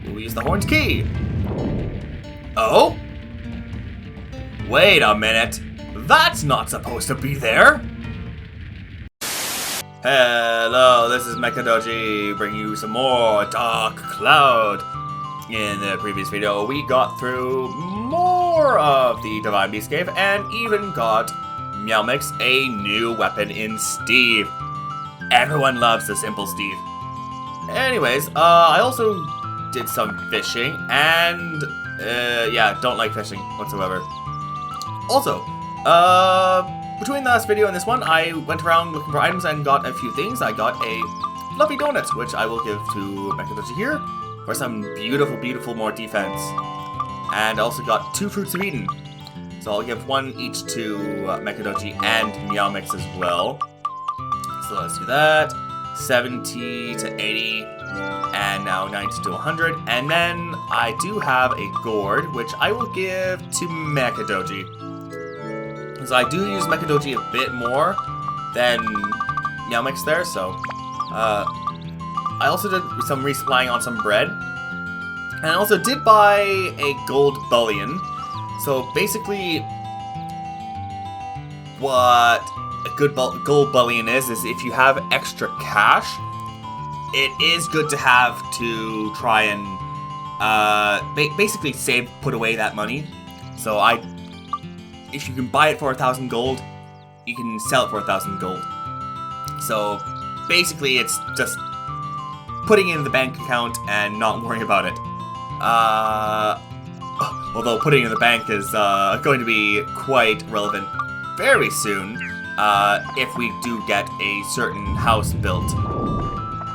We'll use the horn's key. Oh? Wait a minute. That's not supposed to be there. Hello, this is Mechadoji, bringing you some more Dark Cloud. In the previous video, we got through more of the Divine Beast Cave and even got Meowmix a new weapon in Steve. Everyone loves the simple Steve. Anyways, I also did some fishing and, yeah, don't like fishing whatsoever. Also, between the last video and this one, I went around looking for items and got a few things. I got a fluffy donut, which I will give to Mechadoji here for some beautiful, beautiful more defense. And I also got 2 fruits of Eden. So I'll give 1 each to Mechadoji and Meowmix as well. So let's do that. 70 to 80, and now 90 to 100. And then I do have a gourd, which I will give to Mechadoji. So I do use Mechadoji a bit more than Meowmix there, so I also did some resupplying on some bread. And I also did buy a gold bullion. So basically, what a good gold bullion is if you have extra cash, it is good to have to try and basically put away that money. So if you can buy it for 1,000 gold, you can sell it for 1,000 gold. So basically, it's just putting it in the bank account and not worrying about it. Although putting it in the bank is going to be quite relevant very soon if we do get a certain house built.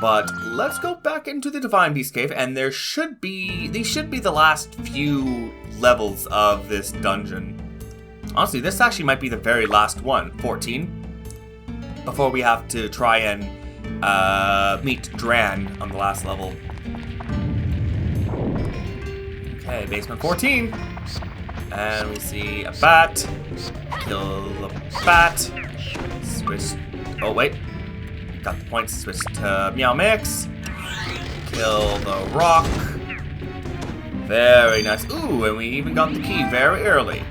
But let's go back into the Divine Beast Cave, and these should be the last few levels of this dungeon. Honestly, this actually might be the very last one, 14, before we have to try and meet Dran on the last level. Okay, basement 14. And we see a bat. Kill the bat. Switch. Oh, wait. Got the points. Switch to Meowmix. Kill the rock. Very nice. Ooh, and we even got the key very early.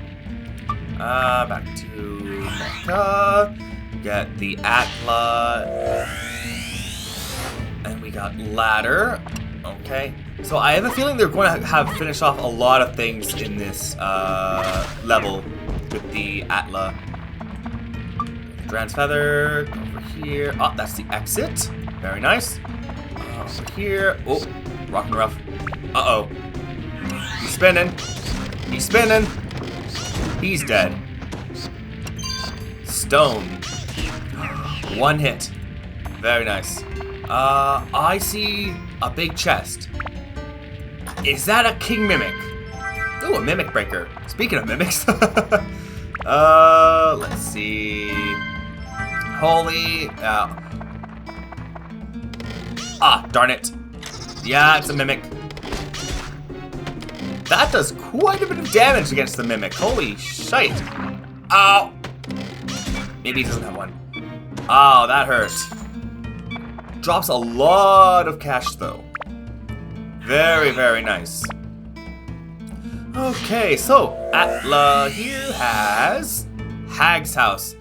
Back to Mecha. Get the Atla. And we got ladder. Okay. So I have a feeling they're going to have finished off a lot of things in this level with the Atla. Dran's feather. Go over here. Oh, that's the exit. Very nice. Over here. Oh, rock and rough. Uh-oh. He's spinning. He's spinning. He's dead. Stone. 1 hit. Very nice. I see a big chest. Is that a king mimic? Ooh, a mimic breaker. Speaking of mimics. Let's see. Holy. Darn it. Yeah, it's a mimic. That does quite a bit of damage against the mimic. Holy shite. Ow. Maybe he doesn't have one. Oh, that hurts. Drops a lot of cash, though. Very, very nice. Okay, so Atla here has Hag's house.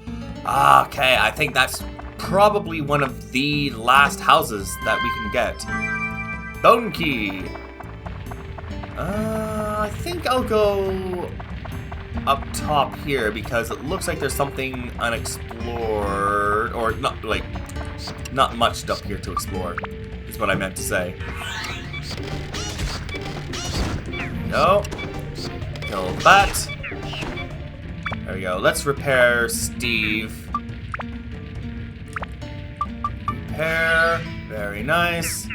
Okay, I think that's probably one of the last houses that we can get. Bone key. I think I'll go up top here because it looks like there's something unexplored, or not much stuff here to explore, is what I meant to say. No. Kill that. There we go. Let's repair Steve. Repair. Very nice.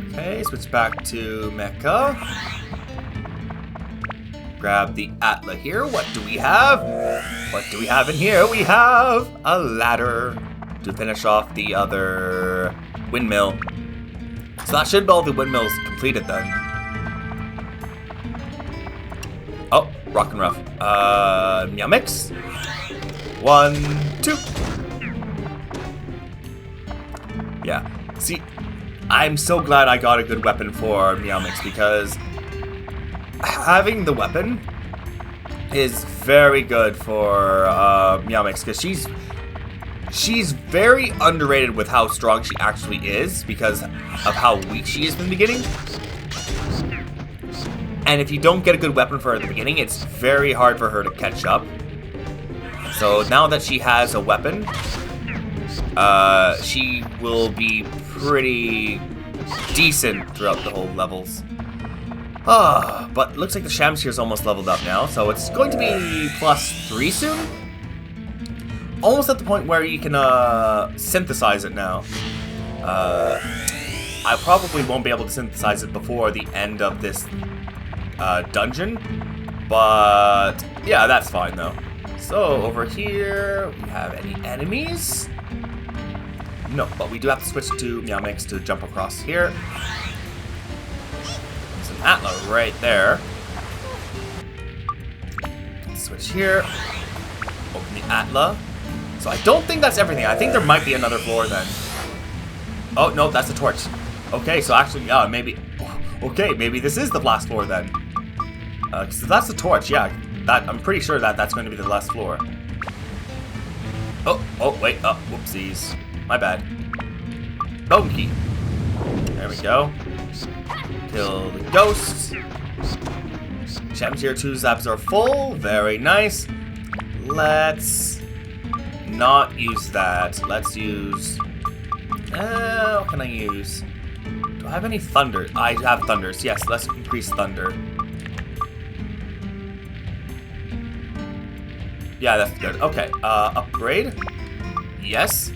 Okay, switch back to Mecha. Grab the Atla here. What do we have? What do we have in here? We have a ladder to finish off the other windmill. So that should be all the windmills completed then. Oh, rock and rough. Meowmix. 1, 2. Yeah. See, I'm so glad I got a good weapon for Meowmix, because having the weapon is very good for Meowmix, because she's very underrated with how strong she actually is because of how weak she is in the beginning. And if you don't get a good weapon for her at the beginning, it's very hard for her to catch up. So now that she has a weapon, she will be pretty decent throughout the whole levels. But looks like the Shamshir is almost leveled up now, so it's going to be +3 soon. Almost at the point where you can synthesize it now. I probably won't be able to synthesize it before the end of this dungeon, but yeah, that's fine though. So over here, we have any enemies? No, but we do have to switch to Meowmix to jump across here. There's an Atla right there. Switch here. Open the Atla. So I don't think that's everything. I think there might be another floor then. Oh, no, that's a torch. Okay, so actually, maybe... Okay, maybe this is the last floor then. So that's the torch, yeah. I'm pretty sure that's going to be the last floor. Oh, wait. Oh, whoopsies. My bad. Bone key. There we go. Kill the ghosts. Shamshir 2's labs are full. Very nice. Let's not use that. Let's use... what can I use? Do I have any thunder? I have thunders. Yes, let's increase thunder. Yeah, that's good. Okay, upgrade. Yes.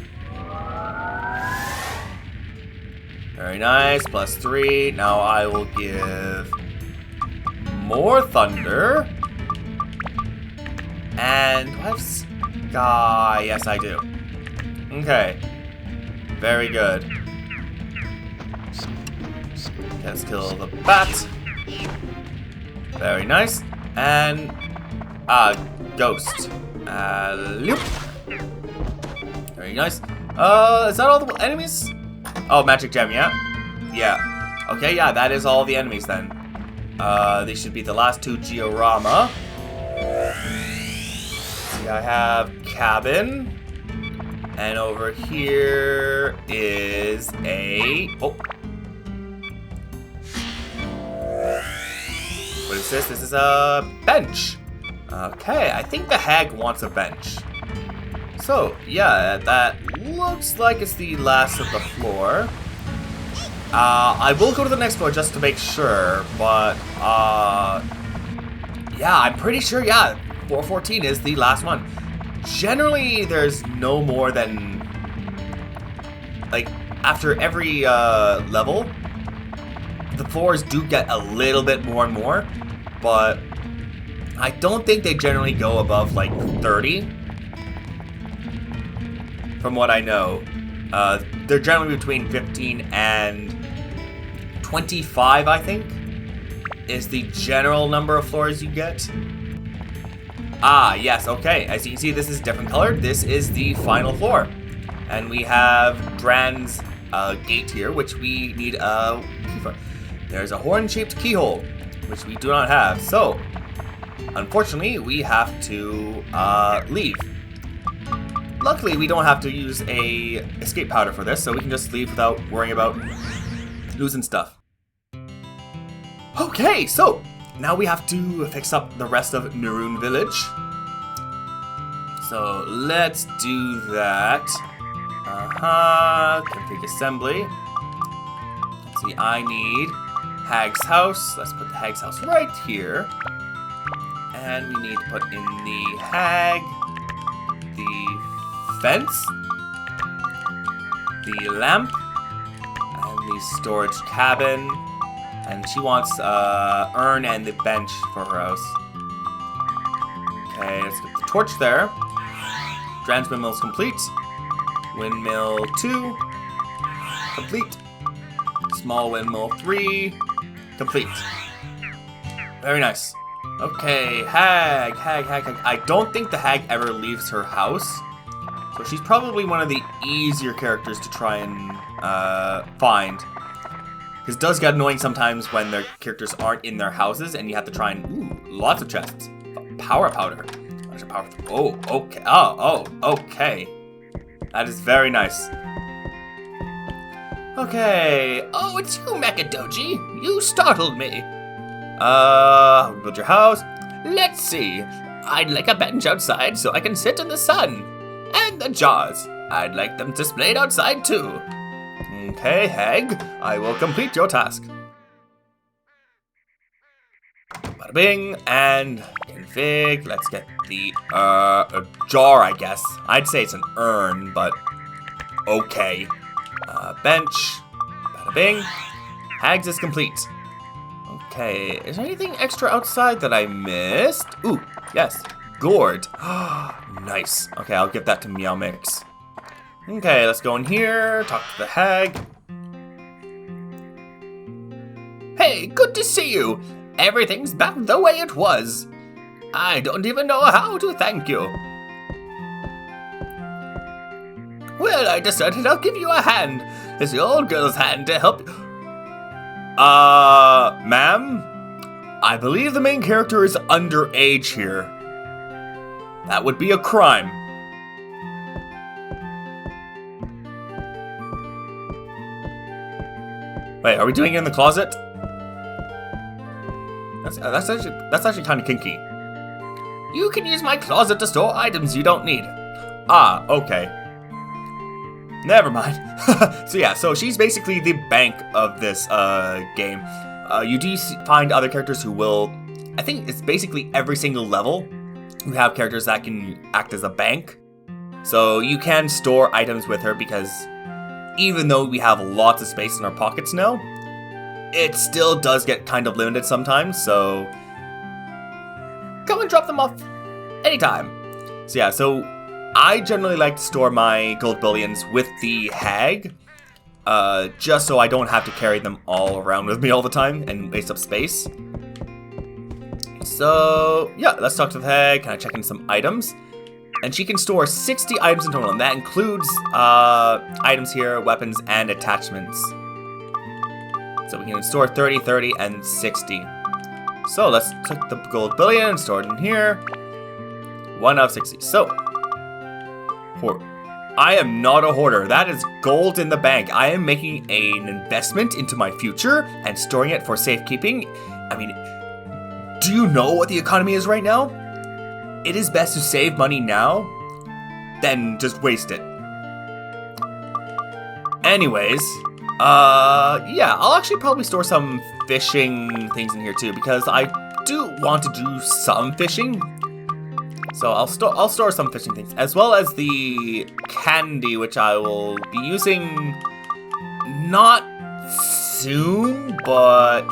Very nice. +3. Now I will give more thunder. And do I have sky? Yes, I do. Okay. Very good. Let's kill the bat. Very nice. And ghost. Loop. Very nice. Is that all the enemies? Oh, magic gem, yeah? Yeah. Okay, yeah, that is all the enemies then. These should be the last two Georama. See, I have cabin. And over here is a... Oh. What is this? This is a bench. Okay, I think the hag wants a bench. So, yeah, that looks like it's the last of the floor. I will go to the next floor just to make sure, but, yeah, I'm pretty sure, yeah, 414 is the last one. Generally, there's no more than, like, after every, level, the floors do get a little bit more and more, but I don't think they generally go above, like, 30. From what I know. They're generally between 15 and 25, I think, is the general number of floors you get. Ah, yes, okay. As you can see, this is different colored. This is the final floor. And we have Dran's gate here, which we need a key for. There's a horn-shaped keyhole, which we do not have. So, unfortunately, we have to leave. Luckily, we don't have to use a escape powder for this, so we can just leave without worrying about losing stuff. Okay, so now we have to fix up the rest of Norune Village. So let's do that. Config assembly. Let's see, I need Hag's house. Let's put the Hag's house right here. And we need to put in the Hag, the fence, the lamp, and the storage cabin. And she wants urn and the bench for her house. Okay, let's get the torch there. Dran's windmill is complete. Windmill 2, complete. Small windmill 3, complete. Very nice. Okay, Hag. I don't think the Hag ever leaves her house. So she's probably one of the easier characters to try and find. Because it does get annoying sometimes when their characters aren't in their houses and you have to try and... Ooh, lots of chests. Power powder. Oh, okay. Oh, okay. That is very nice. Okay. Oh, it's you, Mechadoji. You startled me. Build your house. Let's see. I'd like a bench outside so I can sit in the sun. And the jars. I'd like them displayed outside too. Okay, Hag. I will complete your task. Bada bing, and config. Let's get the a jar, I guess. I'd say it's an urn, but okay. Bench. Bada bing. Hags is complete. Okay, is there anything extra outside that I missed? Ooh, yes. Gourd. Nice. Okay, I'll give that to Meow Mix. Okay, let's go in here, talk to the hag. Hey, good to see you. Everything's back the way it was. I don't even know how to thank you. Well, I decided I'll give you a hand. It's the old girl's hand to help you. Ma'am? I believe the main character is underage here. That would be a crime. Wait, are we doing it in the closet? That's actually kind of kinky. You can use my closet to store items you don't need. Ah, okay. Never mind. So she's basically the bank of this game. You do find other characters who will... I think it's basically every single level. You have characters that can act as a bank. So you can store items with her because even though we have lots of space in our pockets now, it still does get kind of limited sometimes, so come and drop them off anytime. So I generally like to store my gold bullions with the hag, just so I don't have to carry them all around with me all the time and waste up space. So yeah, let's talk to the hag. Can I check in some items? And she can store 60 items in total, and that includes items here, weapons, and attachments. So we can store 30, 30, and 60. So let's take the gold bullion and store it in here. 1 out of 60. So, I am not a hoarder. That is gold in the bank. I am making an investment into my future and storing it for safekeeping. I mean, do you know what the economy is right now? It is best to save money now than just waste it. Anyways, yeah, I'll actually probably store some fishing things in here too, because I do want to do some fishing. So I'll store some fishing things, as well as the candy, which I will be using not soon, but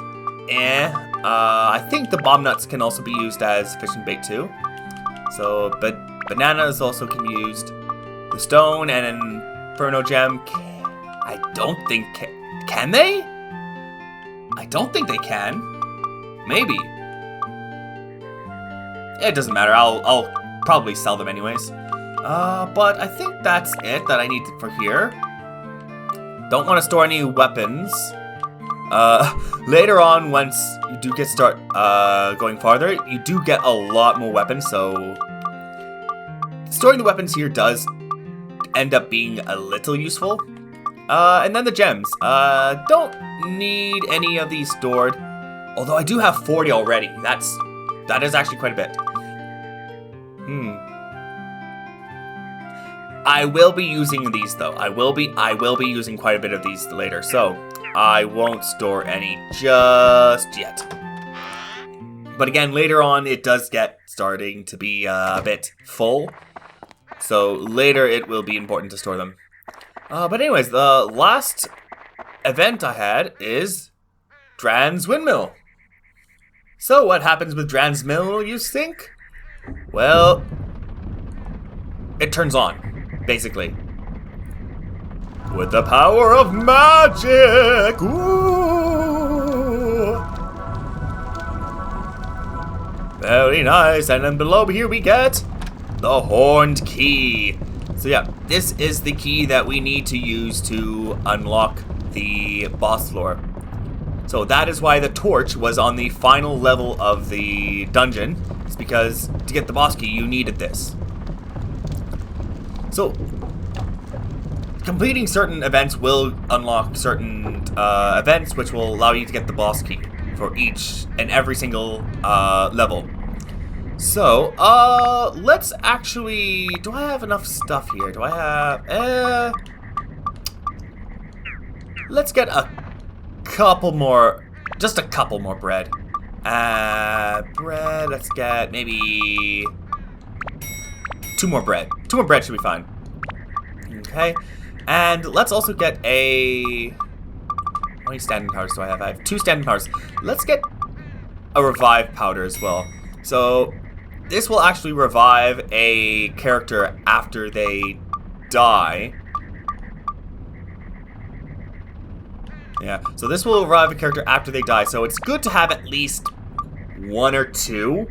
I think the bomb nuts can also be used as fishing bait too. So, but bananas also can be used. The stone and an inferno gem. I don't think can they? I don't think they can. Maybe. It doesn't matter. I'll probably sell them anyways. But I think that's it that I need for here. Don't want to store any weapons. Later on, once you do start going farther, you do get a lot more weapons, so storing the weapons here does end up being a little useful. And then the gems. Don't need any of these stored, although I do have 40 already. That is actually quite a bit. I will be using these though. I will be using quite a bit of these later, so I won't store any just yet. But again, later on, it does get starting to be a bit full. So later, it will be important to store them. But anyways, the last event I had is Dran's Windmill. So what happens with Dran's Mill, you think? Well, it turns on, basically. With the power of magic! Ooh! Very nice, and then below here we get the Horned Key. So yeah, this is the key that we need to use to unlock the boss floor. So that is why the torch was on the final level of the dungeon. It's because to get the boss key, you needed this. So, completing certain events will unlock certain events which will allow you to get the boss key for each and every single level. So, let's actually... Do I have enough stuff here? Do I have... Let's get a couple more... Just a couple more bread. Bread, let's get maybe... 2 more bread. 2 more bread should be fine. Okay. And let's also get a... How many standing powders do I have? I have 2 standing powders. Let's get a revive powder as well. So, this will actually revive a character after they die. Yeah, so this will revive a character after they die. So it's good to have at least 1 or 2.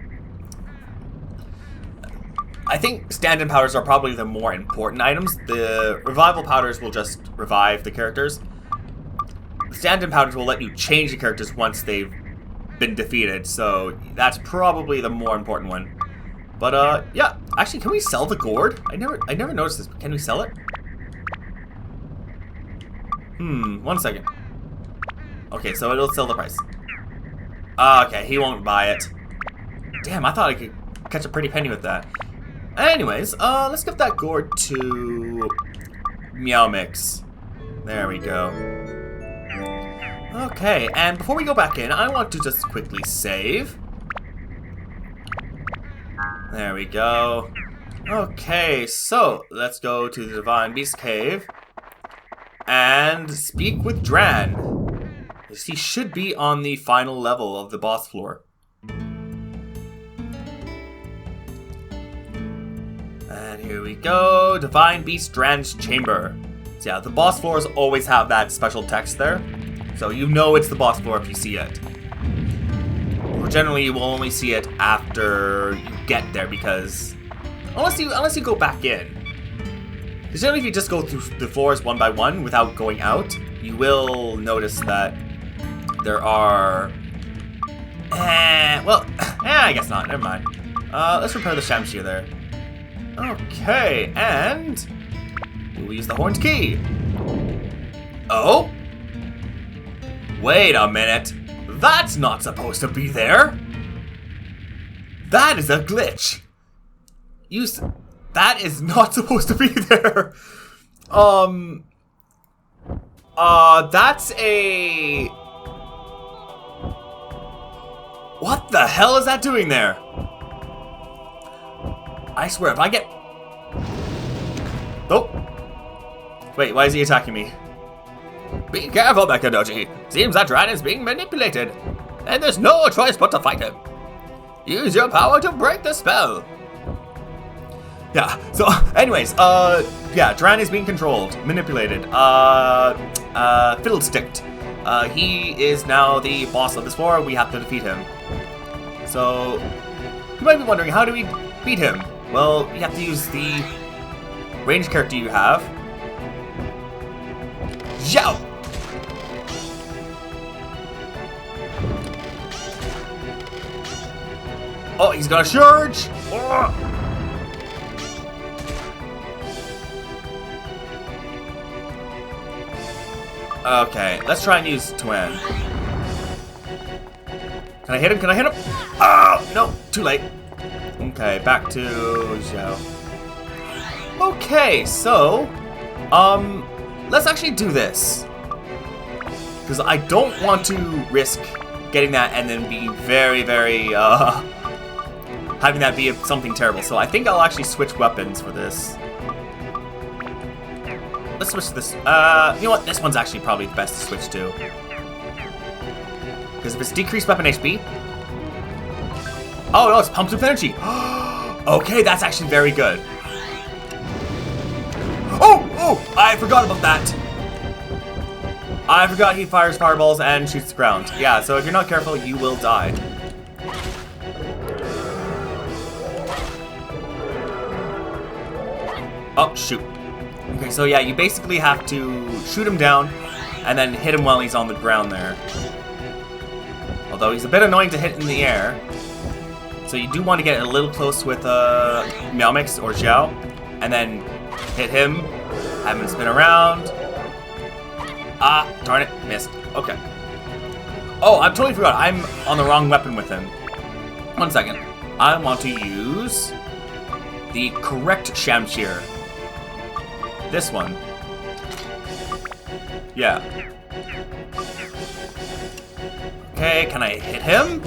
I think stand-in powders are probably the more important items. The revival powders will just revive the characters. The stand-in powders will let you change the characters once they've been defeated, so that's probably the more important one. But yeah, actually, can we sell the gourd? I never noticed this. Can we sell it? 1 second. Okay, so it'll sell the price. Okay, he won't buy it. Damn, I thought I could catch a pretty penny with that. Anyways, let's give that gourd to Meow Mix. There we go. Okay, and before we go back in, I want to just quickly save. There we go. Okay, so let's go to the Divine Beast Cave and speak with Dran. He should be on the final level of the boss floor. And here we go, Divine Beast Dran's Chamber. So yeah, the boss floors always have that special text there. So you know it's the boss floor if you see it. Or generally you will only see it after you get there because... Unless you go back in. Because generally if you just go through the floors one by one without going out, you will notice that there are... I guess not, never mind. Let's repair the Shamshir there. Okay, and we'll use the Horned Key. Oh? Wait a minute. That's not supposed to be there. That is a glitch. That is not supposed to be there. That's a... What the hell is that doing there? I swear, if I get... Oh! Wait, why is he attacking me? Be careful, Mekadoji. Seems that Dran is being manipulated. And there's no choice but to fight him. Use your power to break the spell. Yeah, so, anyways, yeah, Dran is being controlled, manipulated, fiddlesticked. He is now the boss of this floor. We have to defeat him. So, you might be wondering, how do we beat him? Well, you have to use the ranged character you have. Yow! Oh, he's gonna charge! Okay, let's try and use Twin. Can I hit him? Can I hit him? Oh, no, too late. Okay, back to Zhao. Okay, so, let's actually do this. Because I don't want to risk getting that and then be very, having that be something terrible. So I think I'll actually switch weapons for this. Let's switch this. You know what? This one's actually probably the best to switch to. Because if it's decreased weapon HP... Oh no, it's pumped with energy. Okay, that's actually very good. Oh, I forgot about that. I forgot he fires fireballs and shoots the ground. Yeah, so if you're not careful, you will die. Oh, shoot. Okay, so yeah, you basically have to shoot him down and then hit him while he's on the ground there. Although he's a bit annoying to hit in the air. So you do want to get a little close with Meowmix or Xiao. And then hit him. Have him spin around. Ah, darn it. Missed. Okay. Oh, I totally forgot. I'm on the wrong weapon with him. 1 second. I want to use the correct Shamshir. This one. Yeah. Okay, can I hit him?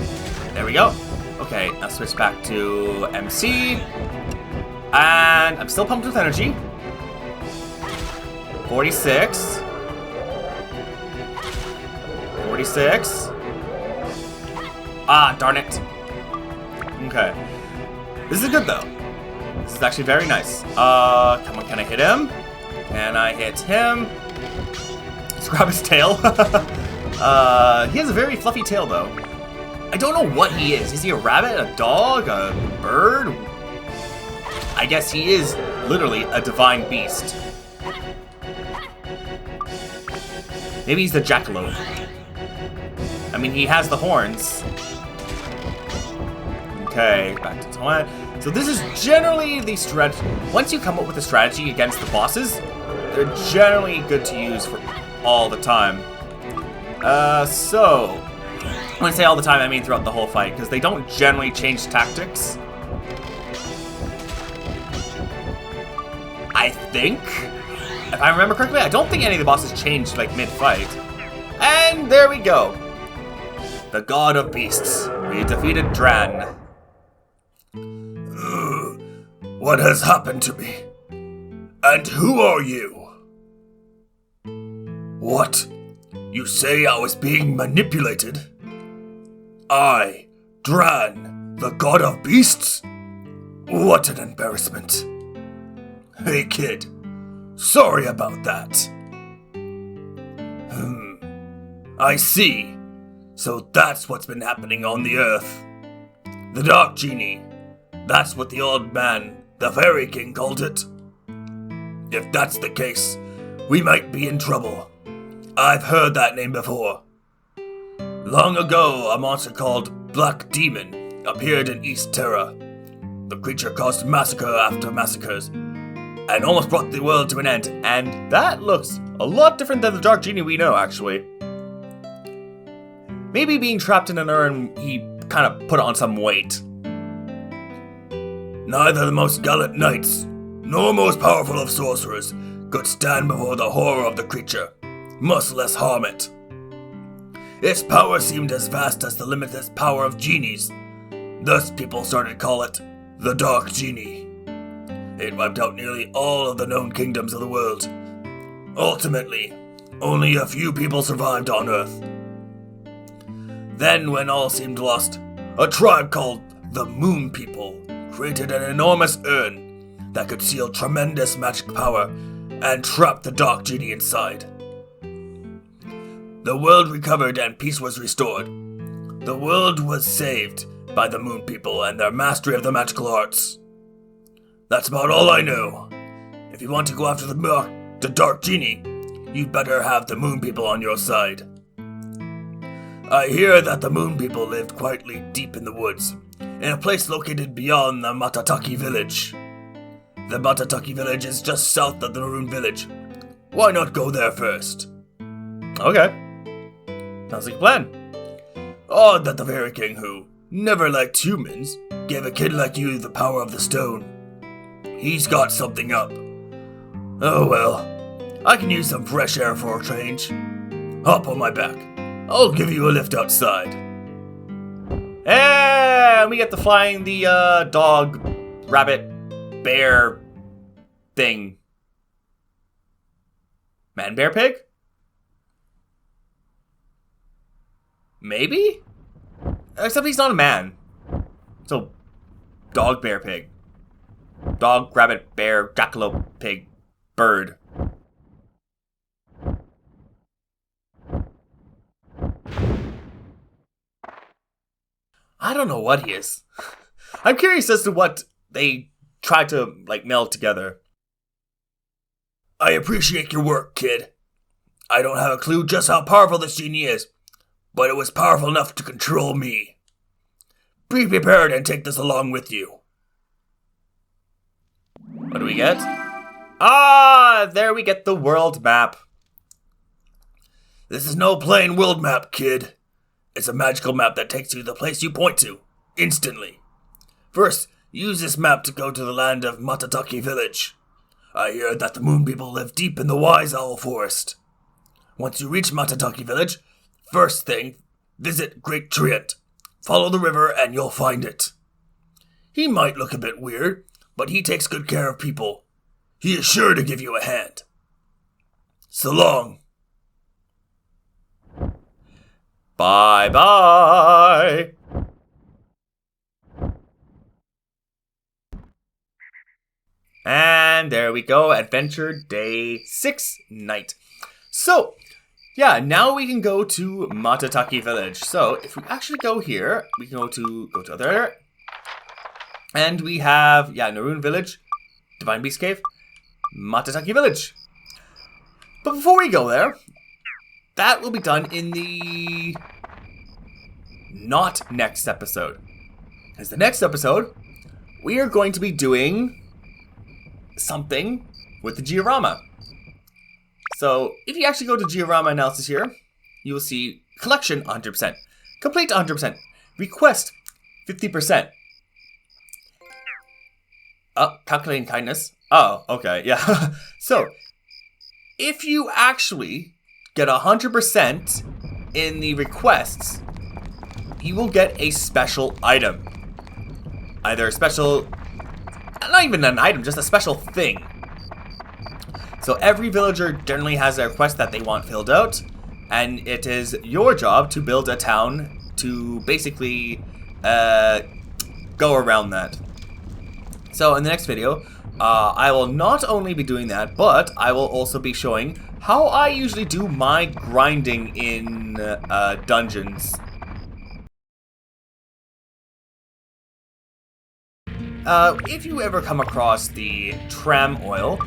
There we go. Okay, now switch back to MC. And I'm still pumped with energy. 46. 46. Ah, darn it. Okay. This is good, though. This is actually very nice. Come on, can I hit him? Can I hit him? Let's grab his tail. He has a very fluffy tail, though. I don't know what he is. Is he a rabbit, a dog, a bird? I guess he is literally a divine beast. Maybe he's the Jackalope. I mean, he has the horns. Okay, back to 20. So this is generally the strategy. Once you come up with a strategy against the bosses, they're generally good to use for all the time. So when I say all the time, I mean throughout the whole fight, because they don't generally change tactics. I think, if I remember correctly, I don't think any of the bosses changed like mid-fight. And there we go. The God of Beasts. We defeated Dran. What has happened to me? And who are you? What? You say I was being manipulated? I, Dran, the God of Beasts? What an embarrassment. Hey kid, sorry about that. I see. So that's what's been happening on the Earth. The Dark Genie. That's what the old man, the Fairy King, called it. If that's the case, we might be in trouble. I've heard that name before. Long ago, a monster called Black Demon appeared in East Terra. The creature caused massacre after massacres, and almost brought the world to an end. And that looks a lot different than the Dark Genie we know, actually. Maybe being trapped in an urn, he kind of put on some weight. Neither the most gallant knights, nor most powerful of sorcerers, could stand before the horror of the creature, much less harm it. Its power seemed as vast as the limitless power of genies. Thus people started to call it the Dark Genie. It wiped out nearly all of the known kingdoms of the world. Ultimately, only a few people survived on Earth. Then, when all seemed lost, a tribe called the Moon People created an enormous urn that could seal tremendous magic power and trap the Dark Genie inside. The world recovered and peace was restored. The world was saved by the Moon People and their mastery of the magical arts. That's about all I know. If you want to go after the Dark Genie, you'd better have the Moon People on your side. I hear that the Moon People lived quietly deep in the woods, in a place located beyond the Matataki Village. The Matataki Village is just south of the Norune Village. Why not go there first? Okay. Sounds like a plan. Odd that the Fairy King, who never liked humans, gave a kid like you the power of the stone. He's got something up. Oh well, I can use some fresh air for a change. Hop on my back. I'll give you a lift outside. And we get to flying the dog, rabbit, bear thing. Man, bear, pig? Maybe? Except he's not a man. So, dog, bear, pig. Dog, rabbit, bear, jackalope, pig, bird. I don't know what he is. I'm curious as to what they try to, meld together. I appreciate your work, kid. I don't have a clue just how powerful this genie is, but it was powerful enough to control me. Be prepared and take this along with you. What do we get? Ah, there we get the world map. This is no plain world map, kid. It's a magical map that takes you to the place you point to, instantly. First, use this map to go to the land of Matataki Village. I hear that the moon people live deep in the Wise Owl Forest. Once you reach Matataki Village, first thing, visit Great Treant. Follow the river and you'll find it. He might look a bit weird, but he takes good care of people. He is sure to give you a hand. So long. Bye-bye. And there we go, adventure day 6 night. So, yeah, now we can go to Matataki Village. So, if we actually go here, we can go to other. And we have, Norune Village, Divine Beast Cave, Matataki Village. But before we go there, that will be done in the not next episode. Because the next episode, we are going to be doing something with the Georama. So, if you actually go to Georama analysis here, you will see collection 100%, complete 100%, request 50%. Calculating kindness. Oh, okay, yeah. So, if you actually get 100% in the requests, you will get a special item. Either a special, not even an item, just a special thing. So every villager generally has a request that they want filled out, and it is your job to build a town to basically go around that. So in the next video, I will not only be doing that, but I will also be showing how I usually do my grinding in dungeons. If you ever come across the tram oil,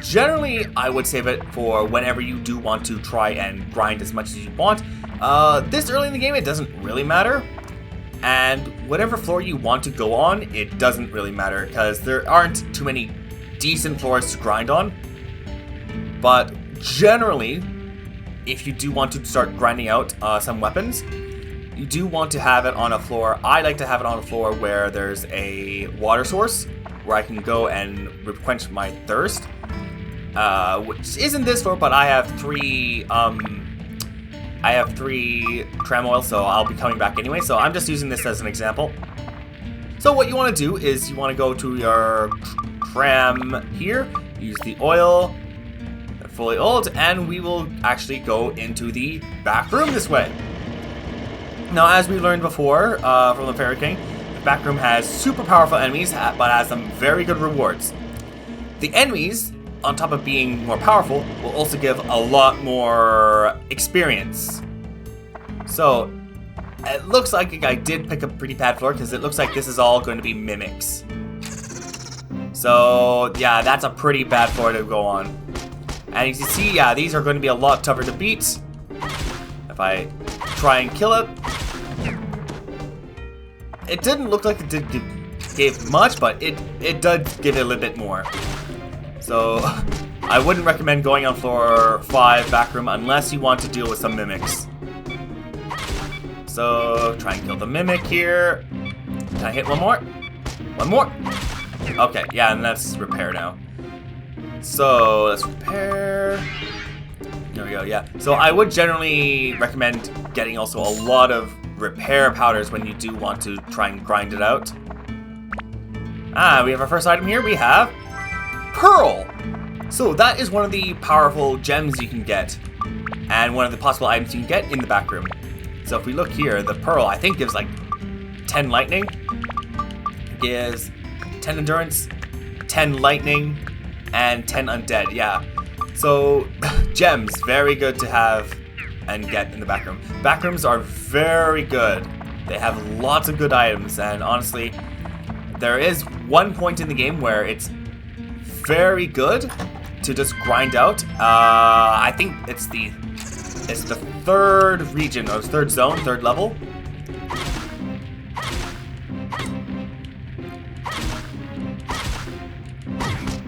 generally I would save it for whenever you do want to try and grind as much as you want. This early in the game, it doesn't really matter. And whatever floor you want to go on, it doesn't really matter, because there aren't too many decent floors to grind on. But generally, if you do want to start grinding out some weapons, you do want to have it on a floor. I like to have it on a floor where there's a water source, where I can go and quench my thirst. Which isn't this floor, but I have three tram oil, so I'll be coming back anyway. So I'm just using this as an example. So what you want to do is you want to go to your tram here, use the oil, fully oiled, and we will actually go into the back room this way. Now, as we learned before from the Fairy King, the back room has super powerful enemies, but has some very good rewards. The enemies, on top of being more powerful, will also give a lot more experience. So, it looks like I did pick a pretty bad floor, because it looks like this is all going to be mimics. So, yeah, that's a pretty bad floor to go on. And you can see, yeah, these are going to be a lot tougher to beat. If I try and kill it. It didn't look like it gave much, but it does give it a little bit more. So, I wouldn't recommend going on floor 5 back room unless you want to deal with some mimics. So, try and kill the mimic here. Can I hit one more? One more? Okay, yeah, and let's repair now. So, let's repair. There we go, yeah. So, I would generally recommend getting also a lot of repair powders when you do want to try and grind it out. We have our first item here. We have Pearl. So that is one of the powerful gems you can get, and one of the possible items you can get in the back room. So if we look here, the Pearl I think gives like 10 lightning, gives 10 endurance, 10 lightning, and 10 undead. Yeah. So gems, very good to have and get in the back room. Back rooms are very good. They have lots of good items, and honestly, there is one point in the game where it's very good to just grind out. I think it's the third region, or third zone, third level.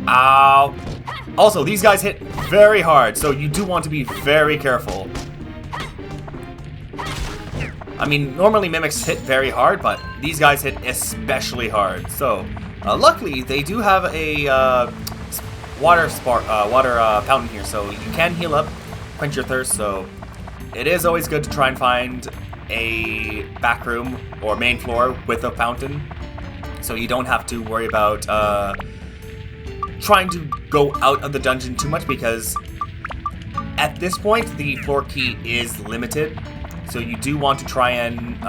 Ow. Also, these guys hit very hard, so you do want to be very careful. I mean, normally mimics hit very hard, but these guys hit especially hard. So, luckily, they do have a water fountain here, so you can heal up, quench your thirst. So, it is always good to try and find a back room or main floor with a fountain, so you don't have to worry about trying to go out of the dungeon too much, because at this point the floor key is limited, so you do want to try and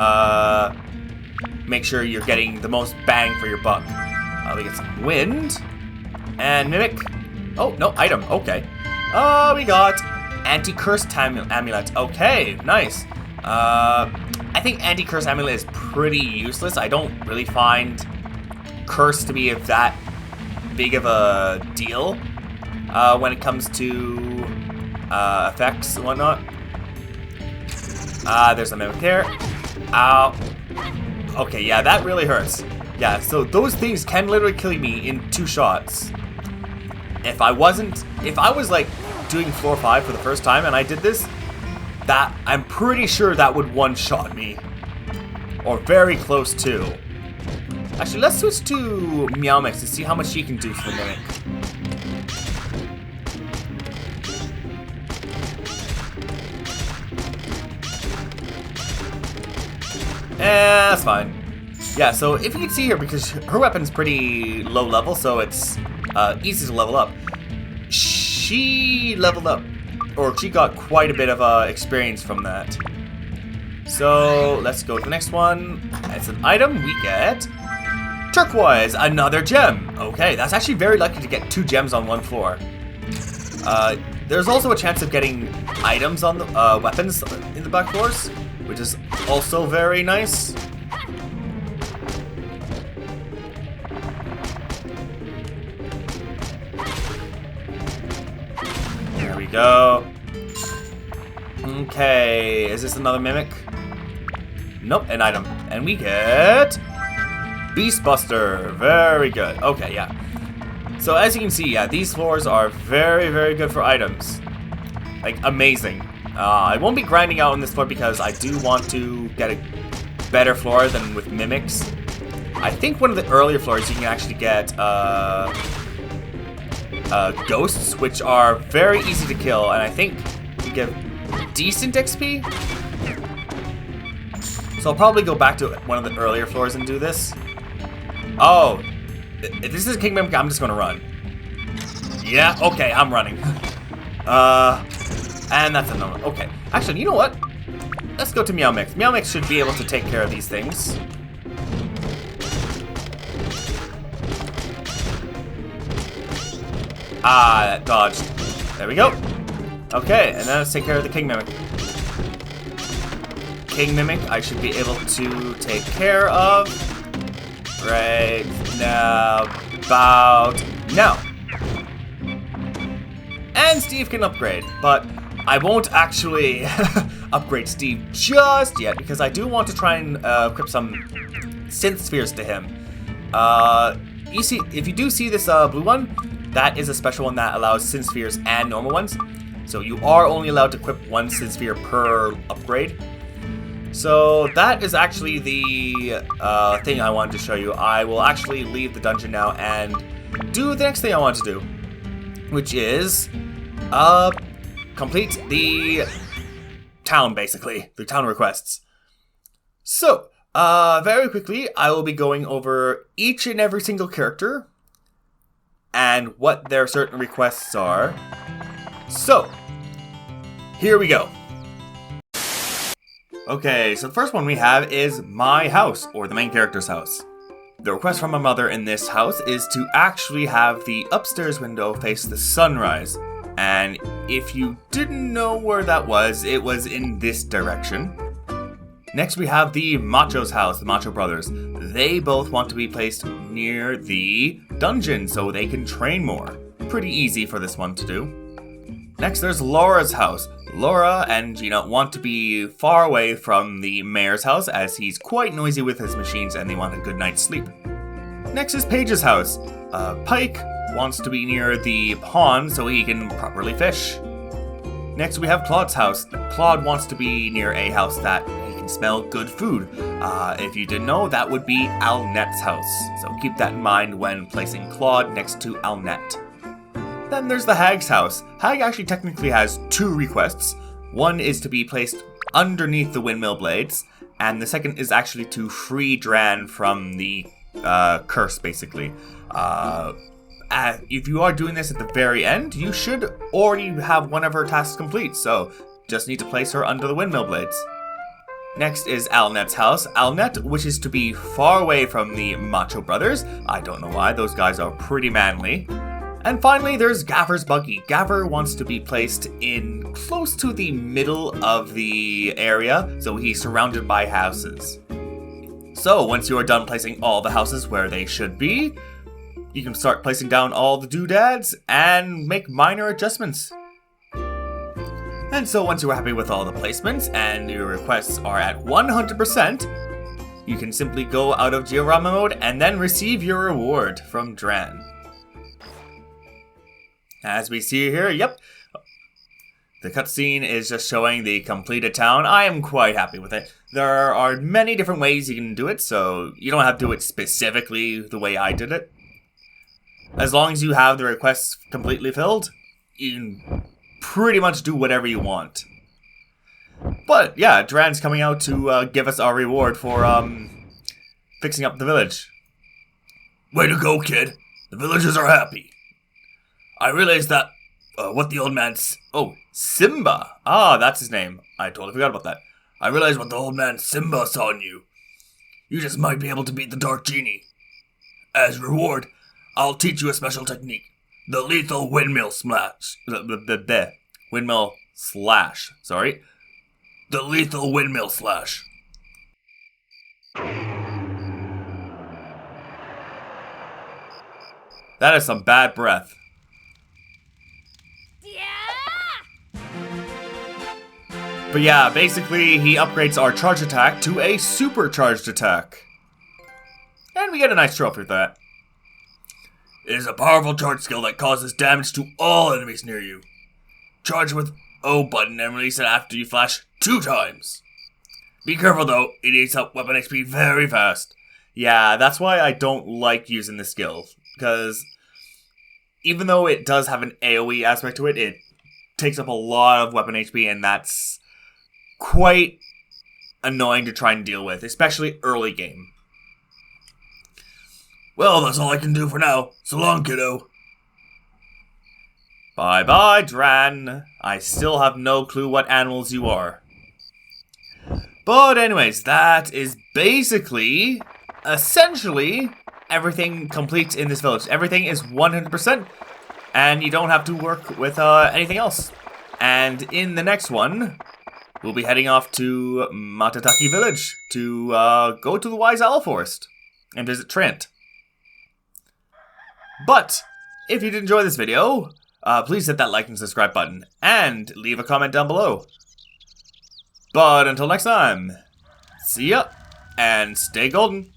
make sure you're getting the most bang for your buck. We get some wind and mimic. Oh no, item. Okay. We got anti-curse amulet. Okay, nice. I think anti-curse amulet is pretty useless. I don't really find curse to be that big of a deal when it comes to effects and whatnot. There's a mimic there. Ow. Okay, yeah, that really hurts. Yeah, so those things can literally kill me in 2 shots. If I was like doing floor 5 for the first time and I did this, that I'm pretty sure that would one-shot me, or very close to. Actually, let's switch to Meowmix to see how much she can do for the mimic. That's fine. Yeah, so if you can see here, because her weapon's pretty low level, so it's easy to level up. She leveled up, or she got quite a bit of experience from that. So let's go to the next one. It's an item. We get turquoise, another gem. Okay, that's actually very lucky to get 2 gems on 1 floor. There's also a chance of getting items on the weapons in the back floors, which is also very nice. There we go. Okay, is this another mimic? Nope, an item. And we get Beastbuster. Very good. Okay, yeah. So as you can see, yeah, these floors are very, very good for items. Like, amazing. I won't be grinding out on this floor because I do want to get a better floor than with mimics. I think one of the earlier floors you can actually get ghosts, which are very easy to kill, and I think you give decent XP. So I'll probably go back to one of the earlier floors and do this. Oh, if this is King Mimic, I'm just gonna run. Yeah, okay, I'm running. And that's another one. Okay, actually, you know what? Let's go to Meowmix. Meowmix should be able to take care of these things. Ah, that dodged. There we go. Okay, and then let's take care of the King Mimic. King Mimic, I should be able to take care of right now, about now. And Steve can upgrade, but I won't actually upgrade Steve just yet because I do want to try and equip some synth spheres to him. You see, if you do see this blue one, that is a special one that allows synth spheres and normal ones. So you are only allowed to equip 1 synth sphere per upgrade. So that is actually the thing I wanted to show you. I will actually leave the dungeon now and do the next thing I want to do, which is complete the town, basically, the town requests. So, very quickly, I will be going over each and every single character and what their certain requests are. So, here we go. Okay, so the first one we have is my house, or the main character's house. The request from my mother in this house is to actually have the upstairs window face the sunrise. And if you didn't know where that was, it was in this direction. Next we have the Macho's house, the Macho brothers. They both want to be placed near the dungeon so they can train more. Pretty easy for this one to do. Next, there's Laura's house. Laura and Gina want to be far away from the mayor's house as he's quite noisy with his machines and they want a good night's sleep. Next is Paige's house. Pike wants to be near the pond so he can properly fish. Next, we have Claude's house. Claude wants to be near a house that he can smell good food. If you didn't know, that would be Alnette's house. So keep that in mind when placing Claude next to Alnette. Then there's the Hag's house. Hag actually technically has 2 requests. One is to be placed underneath the windmill blades, and the second is actually to free Dran from the curse, basically. If you are doing this at the very end, you should already have one of her tasks complete, so just need to place her under the windmill blades. Next is Alnette's house. Alnette wishes to be far away from the Macho Brothers. I don't know why, those guys are pretty manly. And finally, there's Gaffer's buggy. Gaffer wants to be placed in close to the middle of the area, so he's surrounded by houses. So once you are done placing all the houses where they should be, you can start placing down all the doodads and make minor adjustments. And so once you are happy with all the placements and your requests are at 100%, you can simply go out of Georama mode and then receive your reward from Dran. As we see here, yep, the cutscene is just showing the completed town. I am quite happy with it. There are many different ways you can do it, so you don't have to do it specifically the way I did it. As long as you have the requests completely filled, you can pretty much do whatever you want. But yeah, Dran's coming out to give us our reward for fixing up the village. Way to go, kid. The villagers are happy. I realized that what the old man... Oh, Simba. Ah, that's his name. I totally forgot about that. I realized what the old man Simba saw in you. You just might be able to beat the Dark Genie. As reward, I'll teach you a special technique. The lethal windmill slash. Windmill slash. Sorry. The lethal windmill slash. That is some bad breath. But yeah, basically he upgrades our charge attack to a supercharged attack. And we get a nice trophy for that. It is a powerful charge skill that causes damage to all enemies near you. Charge with O button and release it after you flash 2 times. Be careful though, it eats up weapon XP very fast. Yeah, that's why I don't like using this skill. Because even though it does have an AoE aspect to it, it takes up a lot of weapon HP, and that's quite annoying to try and deal with, especially early game. Well, that's all I can do for now. So long, kiddo. Bye-bye, Dran. I still have no clue what animals you are. But anyways, that is basically, essentially, everything complete in this village. Everything is 100%, and you don't have to work with anything else. And in the next one, we'll be heading off to Matataki Village to go to the Wise Owl Forest and visit Trent. But if you did enjoy this video, please hit that like and subscribe button and leave a comment down below. But until next time, see ya and stay golden.